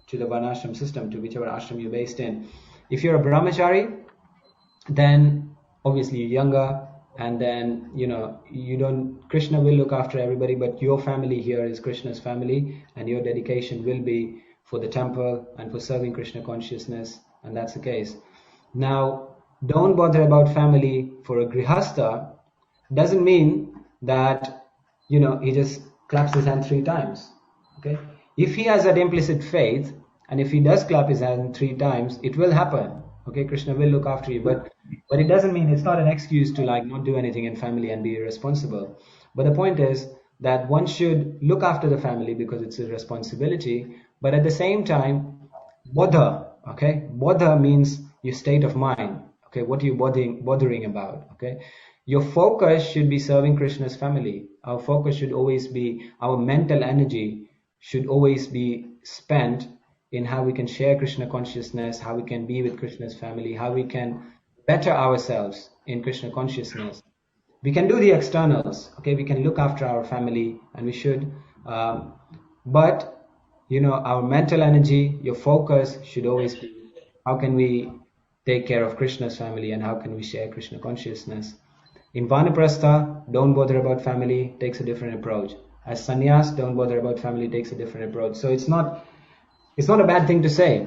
S1: to the varnashram system, to whichever ashram you're based in. If you're a brahmachari, then obviously you're younger, and then you don't Krishna will look after everybody, but your family here is Krishna's family, and your dedication will be for the temple and for serving Krishna consciousness, and that's the case. Now, don't bother about family for a grihastha doesn't mean that he just claps his hand 3 times. Okay, if he has that implicit faith, and if he does clap his hand 3 times, it will happen. Okay, Krishna will look after you, but it doesn't mean, it's not an excuse to like not do anything in family and be irresponsible. But the point is that one should look after the family because it's a responsibility, but at the same time, bodha. Okay, bodha means your state of mind. Okay, what are you bothering about? Okay, your focus should be serving Krishna's family. Our focus should always be, our mental energy should always be spent in how we can share Krishna consciousness, how we can be with Krishna's family, how we can better ourselves in Krishna consciousness. We can do the externals. Okay, we can look after our family, and we should, but our mental energy, your focus should always be, how can we take care of Krishna's family, and how can we share Krishna consciousness. In Vanaprastha, don't bother about family, takes a different approach. As sannyas, don't bother about family, takes a different approach. So it's not a bad thing to say.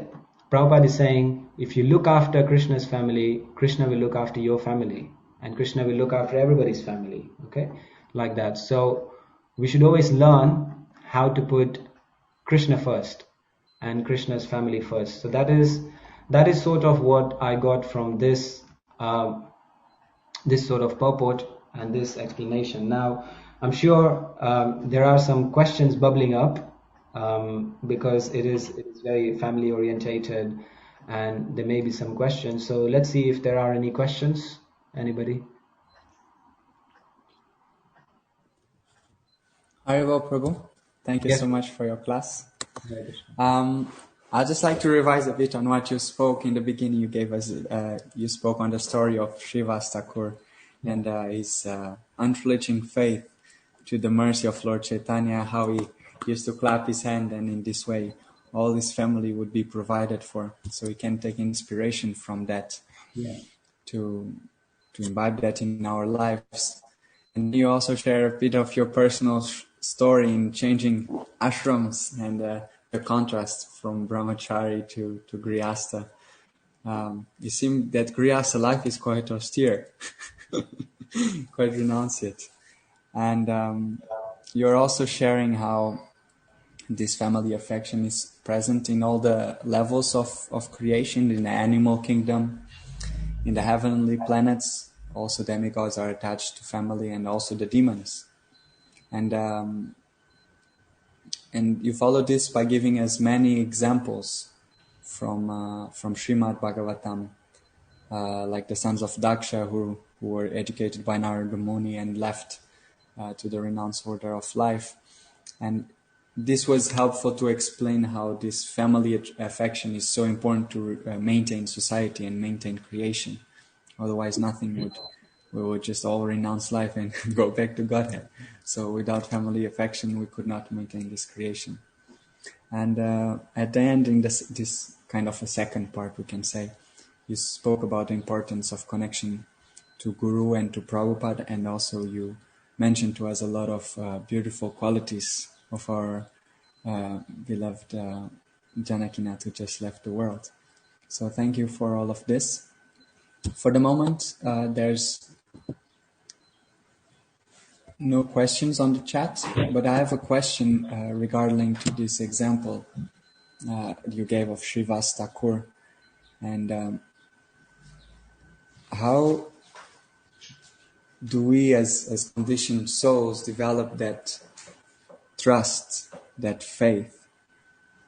S1: Prabhupada is saying, if you look after Krishna's family, Krishna will look after your family, and Krishna will look after everybody's family. Okay, like that. So we should always learn how to put Krishna first and Krishna's family first. So that is sort of what I got from this sort of purport and this explanation. Now, I'm sure there are some questions bubbling up, because it is very family orientated, and there may be some questions. So let's see if there are any questions. Anybody?
S2: Haribo Prabhu, thank you
S1: Yes.
S2: so much for your class.
S1: Hare Krishna.
S2: I'd just like to revise a bit on what you spoke in the beginning. You gave us, you spoke on the story of Srivas Thakur and his unflinching faith to the mercy of Lord Chaitanya, how he used to clap his hand, and in this way all his family would be provided for. So we can take inspiration from that, to imbibe that in our lives. And you also share a bit of your personal story in changing ashrams and the contrast from brahmachari to grihastha. You seem that grihastha life is quite austere, quite renunciate. And you're also sharing how this family affection is present in all the levels of creation, in the animal kingdom, in the heavenly planets. Also demigods are attached to family, and also the demons. And you follow this by giving us many examples from Srimad Bhagavatam, like the sons of Daksha who were educated by Narada Muni and left to the renounced order of life. And this was helpful to explain how this family affection is so important to maintain society and maintain creation. Otherwise, we would just all renounce life and go back to Godhead. So without family affection, we could not maintain this creation. And at the end, in this kind of a second part, we can say, you spoke about the importance of connection to Guru and to Prabhupada, and also you mentioned to us a lot of beautiful qualities of our beloved Janakinath, who just left the world. So thank you for all of this. For the moment, there's no questions on the chat, but I have a question regarding to this example you gave of Srivas Thakur. And how do we as conditioned souls develop that trust, that faith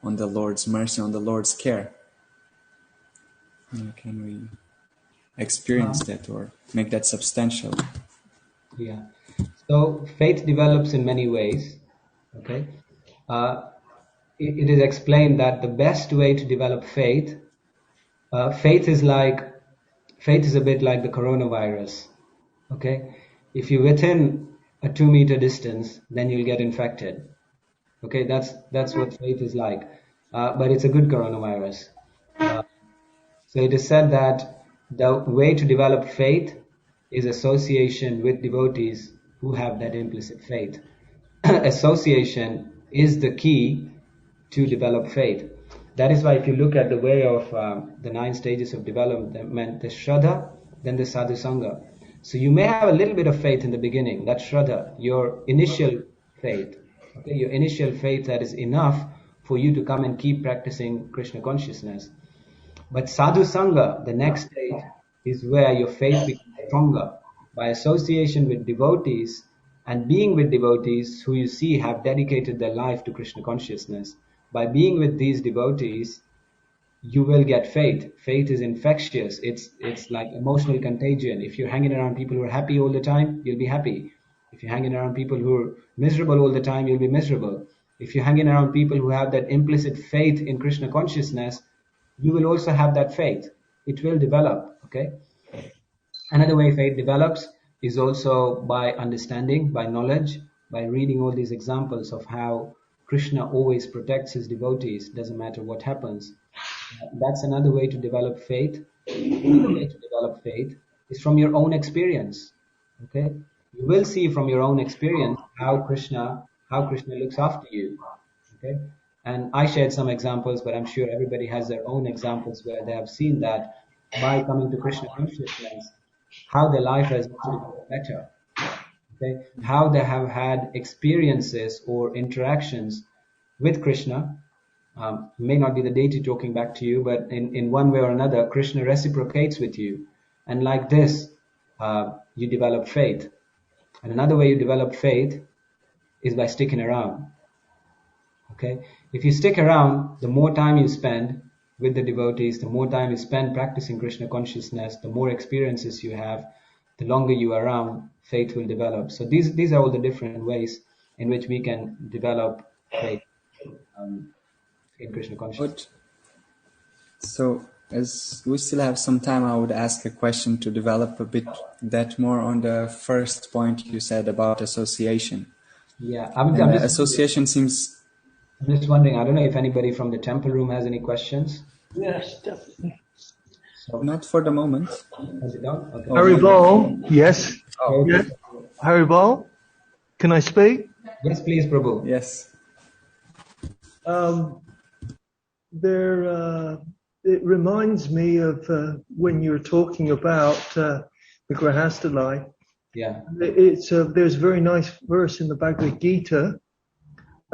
S2: on the Lord's mercy, on the Lord's care? How can we experience that or make that substantial?
S1: Yeah. So faith develops in many ways. Okay. Uh, it is explained that the best way to develop faith, faith is like, faith is a bit like the coronavirus. Okay. If you're within a 2 meter distance, then you'll get infected. Okay. That's what faith is like. But it's a good coronavirus. Uh, So it is said that the way to develop faith is association with devotees who have that implicit faith. Association is the key to develop faith. That is why if you look at the way of the 9 stages of development, the Shraddha, then the Sadhu Sangha. So you may have a little bit of faith in the beginning, that's Shraddha, your initial faith. Okay, your initial faith that is enough for you to come and keep practicing Krishna consciousness. But sadhu sangha, the next stage, is where your faith becomes stronger by association with devotees and being with devotees who you see have dedicated their life to Krishna consciousness. By being with these devotees, you will get faith. Faith is infectious. It's like emotional contagion. If you're hanging around people who are happy all the time, you'll be happy. If you're hanging around people who are miserable all the time, you'll be miserable. If you're hanging around people who have that implicit faith in Krishna consciousness, you will also have that faith. It will develop. Okay. Another way faith develops is also by understanding, by knowledge, by reading all these examples of how Krishna always protects his devotees, doesn't matter what happens. That's another way to develop faith. Another way to develop faith is from your own experience. Okay, you will see from your own experience how Krishna looks after you. Okay, and I shared some examples, but I'm sure everybody has their own examples where they have seen that by coming to Krishna consciousness, how their life has actually got better. Okay, how they have had experiences or interactions with Krishna. May not be the deity talking back to you, but in one way or another, Krishna reciprocates with you. And like this, you develop faith. And another way you develop faith is by sticking around. Okay? If you stick around, the more time you spend with the devotees, the more time you spend practicing Krishna consciousness, the more experiences you have, the longer you are around, faith will develop. So these are all the different ways in which we can develop faith in Krishna consciousness.
S2: Good. So, as we still have some time, I would ask a question to develop a bit that more on the first point you said about association.
S1: Yeah,
S2: Association seems...
S1: I'm just wondering, I don't know if anybody from the temple room has any questions.
S3: Yes, definitely.
S1: So,
S2: Not for the moment.
S1: has it done? Okay.
S3: Haribol, yes.
S2: Oh.
S3: Yeah. Haribol, can I speak?
S1: Yes, please, Prabhu.
S2: Yes.
S3: It reminds me of when you're talking about the Grahastha life.
S1: Yeah.
S3: There's a very nice verse in the Bhagavad Gita.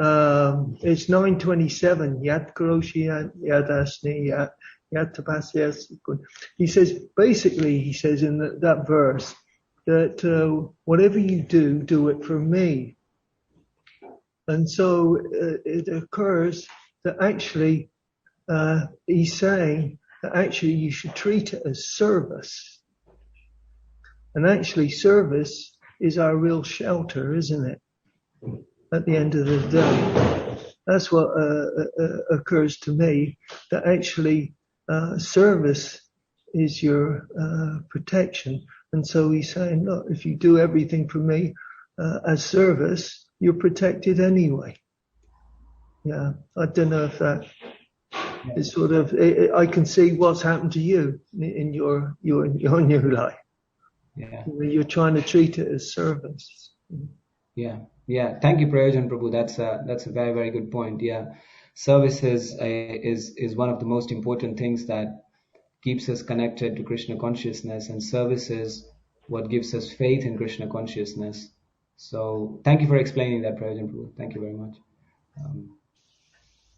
S3: It's 9:27. Yat karoshi yadasni yat tapasyas. He says in that verse that whatever you do, do it for me. And so it occurs that actually he's saying that actually you should treat it as service. And actually service is our real shelter, isn't it? At the end of the day. That's what occurs to me, that actually service is your protection. And so he's saying, look, if you do everything for me as service, you're protected anyway. Yeah, I don't know if that is sort of. I can see what's happened to you in your new life.
S1: Yeah.
S3: You're trying to treat it as service.
S1: Yeah. Yeah. Thank you, Prayojan Prabhu. That's a very, very good point. Yeah. Service is one of the most important things that keeps us connected to Krishna consciousness, and service is what gives us faith in Krishna consciousness. So thank you for explaining that, Prayojan Prabhu. Thank you very much.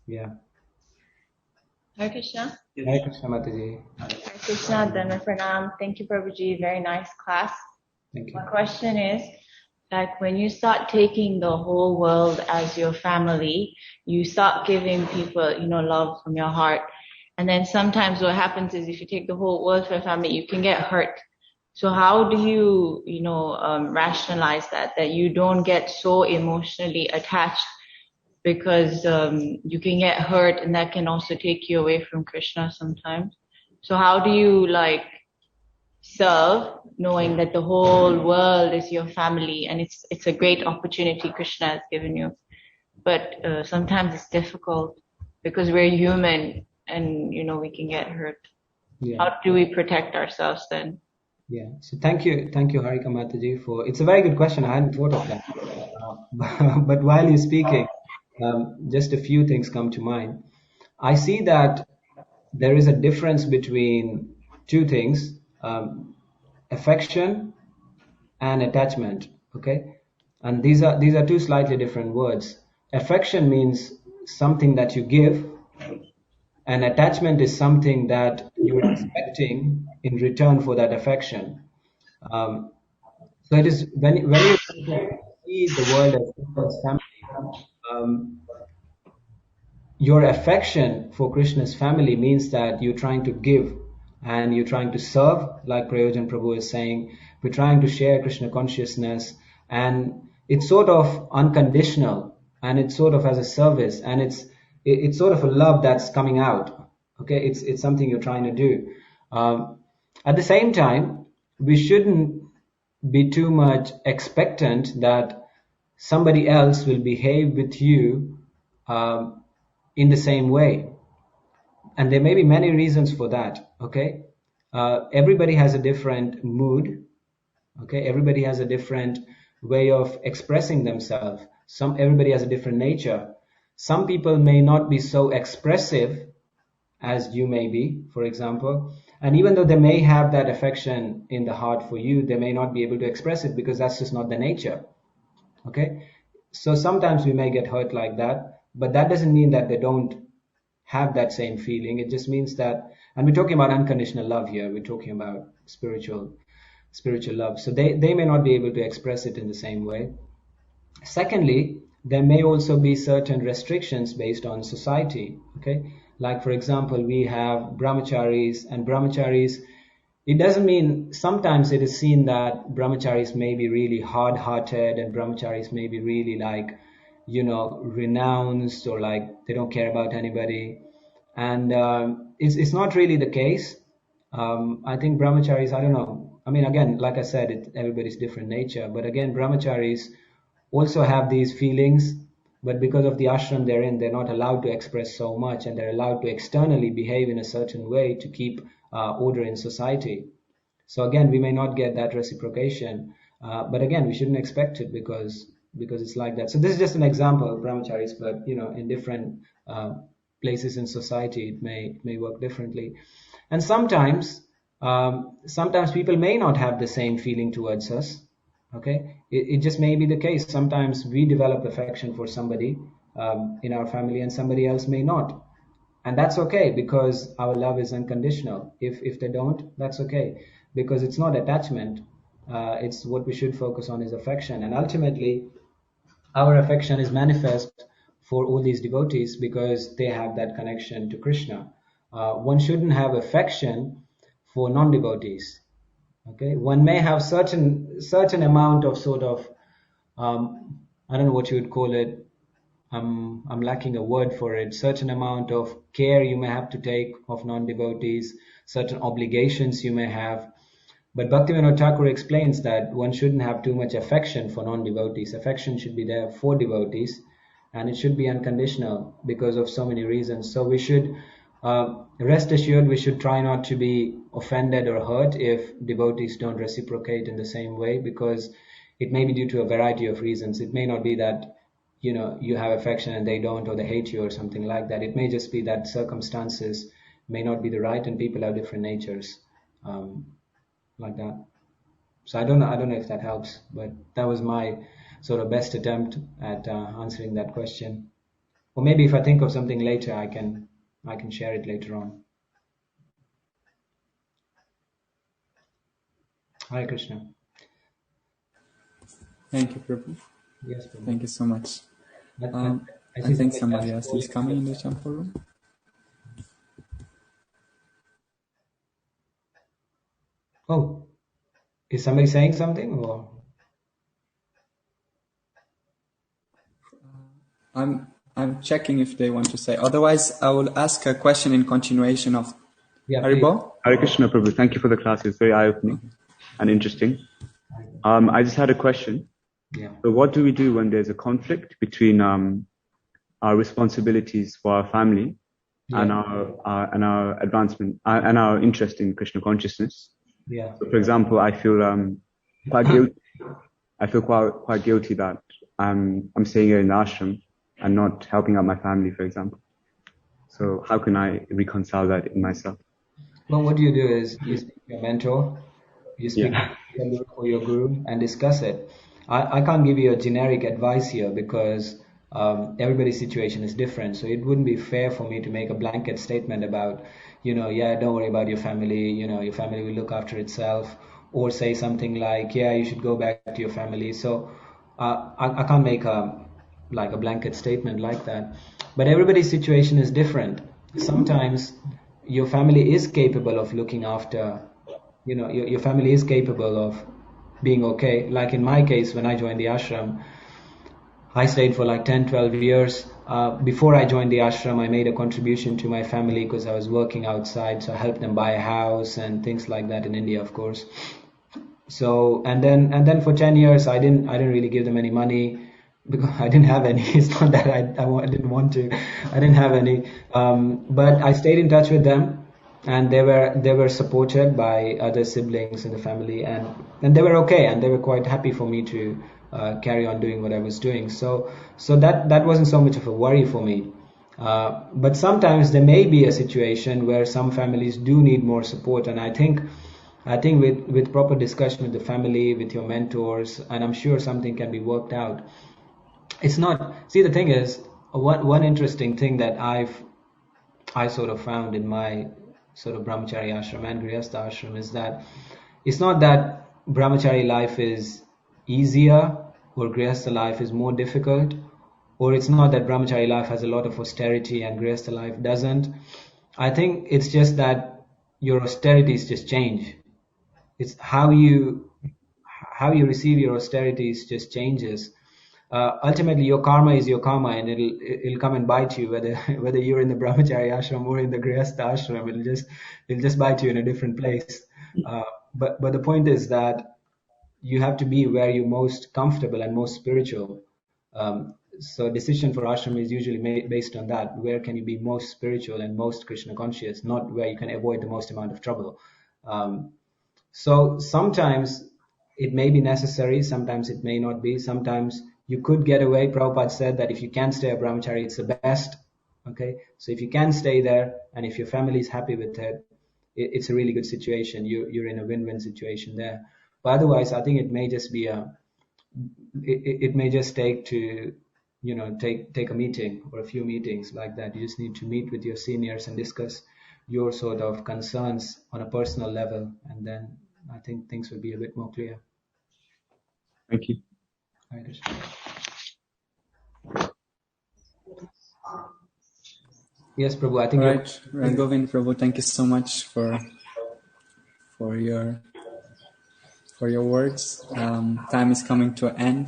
S1: Yeah.
S4: Hare Krishna.
S1: Hare Krishna Mataji.
S4: Hare Krishna, Dhanva Pranam. Thank you, Prabhuji. Very nice class.
S1: Thank you.
S4: My question is, like when you start taking the whole world as your family, you start giving people, love from your heart. And then sometimes what happens is if you take the whole world for a family, you can get hurt. So how do you, rationalize that you don't get so emotionally attached because you can get hurt and that can also take you away from Krishna sometimes. So how do you serve knowing that the whole world is your family and it's a great opportunity Krishna has given you? But sometimes it's difficult because we're human and we can get hurt.
S1: Yeah.
S4: How do we protect ourselves then?
S1: Yeah. So thank you, Harika Mataji, for. It's a very good question. I hadn't thought of that. But while you're speaking, just a few things come to mind. I see that there is a difference between two things: affection and attachment. Okay, and these are two slightly different words. Affection means something that you give, and attachment is something that you're expecting in return for that affection. Um, so it is when you see the world as Krishna's family, your affection for Krishna's family means that you're trying to give and you're trying to serve, like Prayojan Prabhu is saying. We're trying to share Krishna consciousness, and it's sort of unconditional, and it's sort of as a service, and it's sort of a love that's coming out. Okay, it's something you're trying to do. At the same time, we shouldn't be too much expectant that somebody else will behave with you in the same way. And there may be many reasons for that. Okay, everybody has a different mood. Okay, everybody has a different way of expressing themselves. Everybody has a different nature. Some people may not be so expressive as you may be, for example. And even though they may have that affection in the heart for you, they may not be able to express it because that's just not their nature. Okay, so sometimes we may get hurt like that, but that doesn't mean that they don't have that same feeling. It just means that, and we're talking about unconditional love here. We're talking about spiritual love. So they may not be able to express it in the same way. Secondly, there may also be certain restrictions based on society. Okay, like for example, we have brahmacharis, and brahmacharis. It doesn't mean, sometimes it is seen that brahmacharis may be really hard-hearted and brahmacharis may be really renounced, or like they don't care about anybody. And it's not really the case. I think brahmacharis, I don't know. I mean, again, like I said, everybody's different nature. But again, brahmacharis also have these feelings, but because of the ashram they're in, they're not allowed to express so much, and they're allowed to externally behave in a certain way to keep order in society. So again, we may not get that reciprocation, but again, we shouldn't expect it because it's like that. So this is just an example of brahmacharis, but in different places in society, it may work differently. And sometimes people may not have the same feeling towards us. Okay, it just may be the case. Sometimes we develop affection for somebody in our family, and somebody else may not, and that's okay because our love is unconditional. If they don't, that's okay because it's not attachment. It's what we should focus on is affection, and ultimately, our affection is manifest for all these devotees because they have that connection to Krishna. One shouldn't have affection for non-devotees. Okay, one may have certain amount of sort of I don't know what you would call it. I'm lacking a word for it. Certain amount of care you may have to take of non-devotees, certain obligations you may have. But Bhaktivinoda Thakur explains that one shouldn't have too much affection for non-devotees. Affection should be there for devotees, and it should be unconditional because of so many reasons. So we should rest assured we should try not to be offended or hurt if devotees don't reciprocate in the same way, because it may be due to a variety of reasons. It may not be that you have affection and they don't, or they hate you or something like that. It may just be that circumstances may not be the right, and people have different natures, like that. So I don't know if that helps, but that was my sort of best attempt at answering that question. Or maybe if I think of something later, I can I can share it later on. Hare Krishna.
S2: Thank you, Prabhu.
S1: Yes, Prabhu.
S2: Thank you so much.
S1: I
S2: I
S1: see
S2: think somebody else is coming in the
S1: else.
S2: temple room.
S1: Oh, is somebody saying something or?
S2: I'm checking if they want to say. Otherwise, I will ask a question in continuation of
S1: Yeah,
S2: Haribo.
S5: Hare Krishna, Prabhu. Thank you for the class. It's very eye-opening and interesting. I just had a question.
S1: Yeah.
S5: So what do we do when there's a conflict between our responsibilities for our family and our advancement and our interest in Krishna consciousness?
S1: Yeah.
S5: So, for example, I feel quite guilty. I feel quite guilty that I'm staying here in the ashram and not helping out my family, for example. So how can I reconcile that in myself?
S1: Well, what you do is you speak to your mentor, you speak to your guru and discuss it. I can't give you a generic advice here because everybody's situation is different. So it wouldn't be fair for me to make a blanket statement about, yeah, don't worry about your family, your family will look after itself, or say something like, yeah, you should go back to your family. So I can't make a blanket statement like that. But everybody's situation is different. Sometimes your family is capable of looking after, your family is capable of being okay. Like in my case, when I joined the ashram, I stayed for like 10, 12 years. Before I joined the ashram, I made a contribution to my family because I was working outside. So I helped them buy a house and things like that in India, of course. So, and then for 10 years, I didn't really give them any money because I didn't have any. It's not that I didn't want to. I didn't have any. But I stayed in touch with them, and they were supported by other siblings in the family, and they were okay, and they were quite happy for me to carry on doing what I was doing. So that wasn't so much of a worry for me. But sometimes there may be a situation where some families do need more support, and I think with proper discussion with the family, with your mentors, and I'm sure something can be worked out. It's not. See, the thing is, one interesting thing that I sort of found in my sort of brahmachari ashram and grihastha ashram is that it's not that brahmachari life is easier or grihastha life is more difficult, or it's not that brahmachari life has a lot of austerity and grihastha life doesn't. I think it's just that your austerities just change. It's how you receive your austerities just changes. Ultimately, your karma is your karma, and it'll come and bite you whether you're in the brahmachari ashram or in the grihastha ashram. It'll just bite you in a different place. But the point is that you have to be where you're most comfortable and most spiritual. So decision for ashram is usually made based on that. Where can you be most spiritual and most Krishna conscious, not where you can avoid the most amount of trouble. So sometimes it may be necessary, sometimes it may not be. Sometimes you could get away. Prabhupada said that if you can stay a brahmachari, it's the best. Okay, so if you can stay there and if your family is happy with it, it's a really good situation. You're in a win-win situation there. But otherwise, I think it may just be it may just take to take a meeting or a few meetings like that. You just need to meet with your seniors and discuss your sort of concerns on a personal level, and then I think things will be a bit more clear.
S5: Thank you.
S1: Yes, Prabhu. I think
S2: right. Radha Govinda, Prabhu, thank you so much for your words. Time is coming to an end.